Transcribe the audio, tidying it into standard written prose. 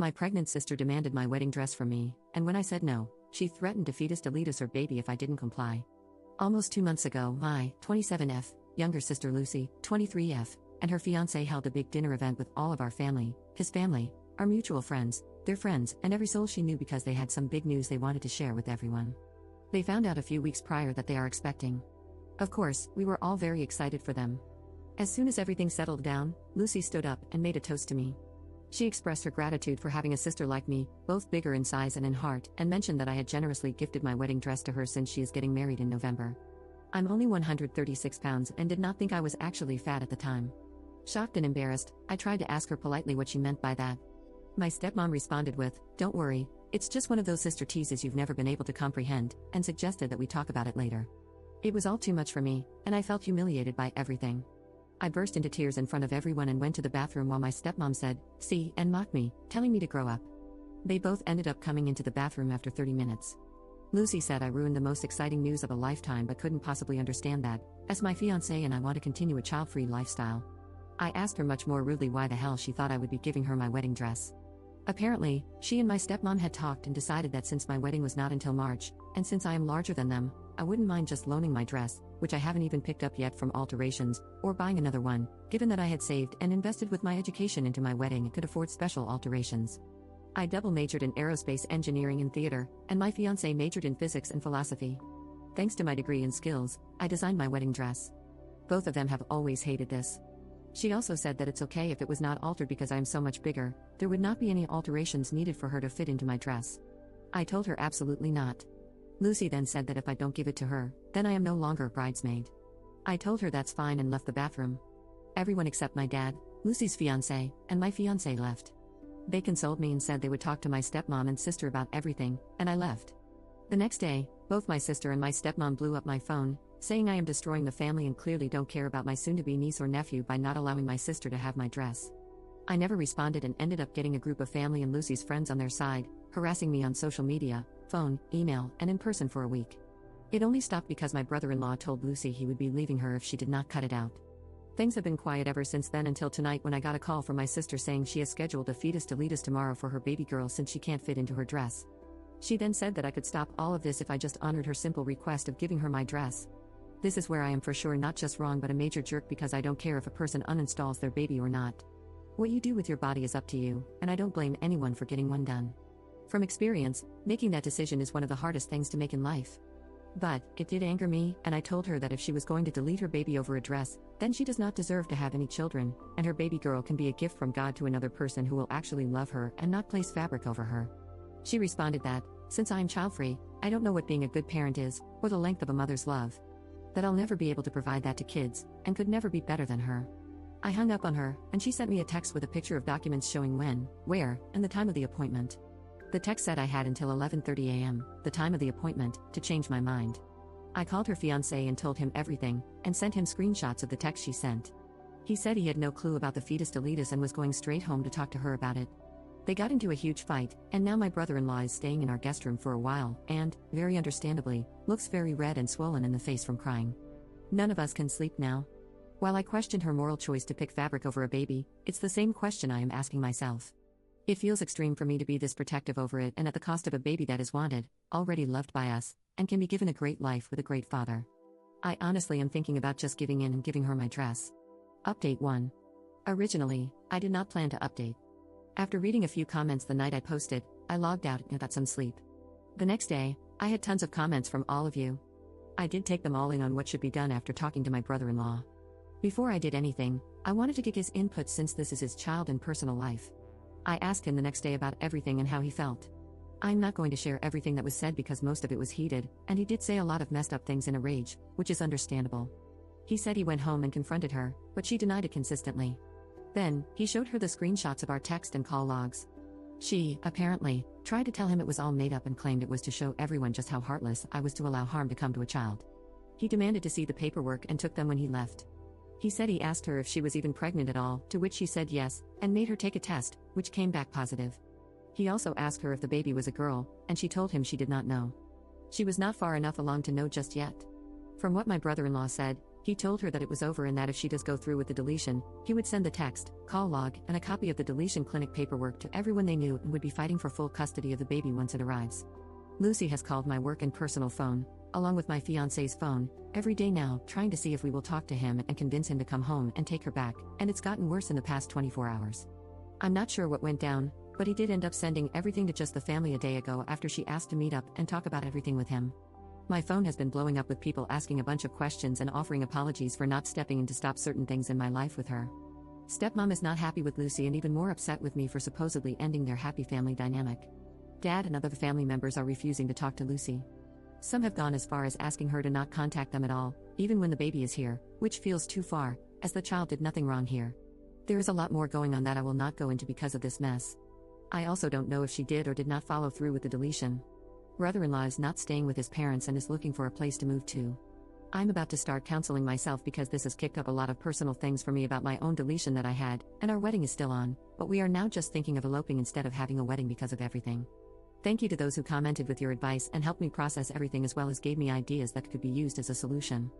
My pregnant sister demanded my wedding dress from me, and when I said no, she threatened to fetus delete us or baby if I didn't comply. Almost 2 months ago, my 27F younger sister Lucy, 23F, and her fiancé held a big dinner event with all of our family, his family, our mutual friends, their friends, and every soul she knew because they had some big news they wanted to share with everyone. They found out a few weeks prior that they are expecting. Of course, we were all very excited for them. As soon as everything settled down, Lucy stood up and made a toast to me. She expressed her gratitude for having a sister like me, both bigger in size and in heart, and mentioned that I had generously gifted my wedding dress to her since she is getting married in November. I'm only 136 pounds and did not think I was actually fat at the time. Shocked and embarrassed, I tried to ask her politely what she meant by that. My stepmom responded with, "Don't worry, it's just one of those sister teases you've never been able to comprehend," and suggested that we talk about it later. It was all too much for me, and I felt humiliated by everything. I burst into tears in front of everyone and went to the bathroom while my stepmom said, "See," and mocked me, telling me to grow up. They both ended up coming into the bathroom after 30 minutes. Lucy said I ruined the most exciting news of a lifetime but couldn't possibly understand that, as my fiancé and I want to continue a child-free lifestyle. I asked her much more rudely why the hell she thought I would be giving her my wedding dress. Apparently, she and my stepmom had talked and decided that since my wedding was not until March, and since I am larger than them, I wouldn't mind just loaning my dress, which I haven't even picked up yet from alterations, or buying another one, given that I had saved and invested with my education into my wedding and could afford special alterations. I double majored in aerospace engineering and theater, and my fiancé majored in physics and philosophy. Thanks to my degree and skills, I designed my wedding dress. Both of them have always hated this. She also said that it's okay if it was not altered because I am so much bigger, there would not be any alterations needed for her to fit into my dress. I told her absolutely not. Lucy then said that if I don't give it to her, then I am no longer a bridesmaid. I told her that's fine and left the bathroom. Everyone except my dad, Lucy's fiancé, and my fiancé left. They consoled me and said they would talk to my stepmom and sister about everything, and I left. The next day, both my sister and my stepmom blew up my phone, saying I am destroying the family and clearly don't care about my soon-to-be niece or nephew by not allowing my sister to have my dress. I never responded and ended up getting a group of family and Lucy's friends on their side, harassing me on social media, phone, email, and in person for a week. It only stopped because my brother-in-law told Lucy he would be leaving her if she did not cut it out. Things have been quiet ever since then until tonight when I got a call from my sister saying she has scheduled a fetus delete us tomorrow for her baby girl since she can't fit into her dress. She then said that I could stop all of this if I just honored her simple request of giving her my dress. This is where I am for sure not just wrong but a major jerk because I don't care if a person uninstalls their baby or not. What you do with your body is up to you, and I don't blame anyone for getting one done. From experience, making that decision is one of the hardest things to make in life. But it did anger me, and I told her that if she was going to delete her baby over a dress, then she does not deserve to have any children, and her baby girl can be a gift from God to another person who will actually love her and not place fabric over her. She responded that, since I am child-free, I don't know what being a good parent is, or the length of a mother's love. That I'll never be able to provide that to kids, and could never be better than her. I hung up on her, and she sent me a text with a picture of documents showing when, where, and the time of the appointment. The text said I had until 11:30 a.m., the time of the appointment, to change my mind. I called her fiancé and told him everything, and sent him screenshots of the text she sent. He said he had no clue about the fetus deletus and was going straight home to talk to her about it. They got into a huge fight, and now my brother-in-law is staying in our guest room for a while, and, very understandably, looks very red and swollen in the face from crying. None of us can sleep now. While I questioned her moral choice to pick fabric over a baby, it's the same question I am asking myself. It feels extreme for me to be this protective over it and at the cost of a baby that is wanted, already loved by us, and can be given a great life with a great father. I honestly am thinking about just giving in and giving her my dress. Update 1. Originally, I did not plan to update. After reading a few comments the night I posted, I logged out and got some sleep. The next day, I had tons of comments from all of you. I did take them all in on what should be done after talking to my brother-in-law. Before I did anything, I wanted to get his input since this is his child and personal life. I asked him the next day about everything and how he felt. I'm not going to share everything that was said because most of it was heated, and he did say a lot of messed up things in a rage, which is understandable. He said he went home and confronted her, but she denied it consistently. Then, he showed her the screenshots of our text and call logs. She, apparently, tried to tell him it was all made up and claimed it was to show everyone just how heartless I was to allow harm to come to a child. He demanded to see the paperwork and took them when he left. He said he asked her if she was even pregnant at all, to which she said yes, and made her take a test, which came back positive. He also asked her if the baby was a girl, and she told him she did not know. She was not far enough along to know just yet. From what my brother-in-law said, He told her that it was over and that if she does go through with the deletion, he would send the text, call log, and a copy of the deletion clinic paperwork to everyone they knew and would be fighting for full custody of the baby once it arrives. Lucy has called my work and personal phone, along with my fiancé's phone, every day now, trying to see if we will talk to him and convince him to come home and take her back, and it's gotten worse in the past 24 hours. I'm not sure what went down, but he did end up sending everything to just the family a day ago after she asked to meet up and talk about everything with him. My phone has been blowing up with people asking a bunch of questions and offering apologies for not stepping in to stop certain things in my life with her. Stepmom is not happy with Lucy and even more upset with me for supposedly ending their happy family dynamic. Dad and other family members are refusing to talk to Lucy. Some have gone as far as asking her to not contact them at all, even when the baby is here, which feels too far, as the child did nothing wrong here. There is a lot more going on that I will not go into because of this mess. I also don't know if she did or did not follow through with the deletion. Brother-in-law is not staying with his parents and is looking for a place to move to. I'm about to start counseling myself because this has kicked up a lot of personal things for me about my own deletion that I had, and our wedding is still on, but we are now just thinking of eloping instead of having a wedding because of everything. Thank you to those who commented with your advice and helped me process everything as well as gave me ideas that could be used as a solution.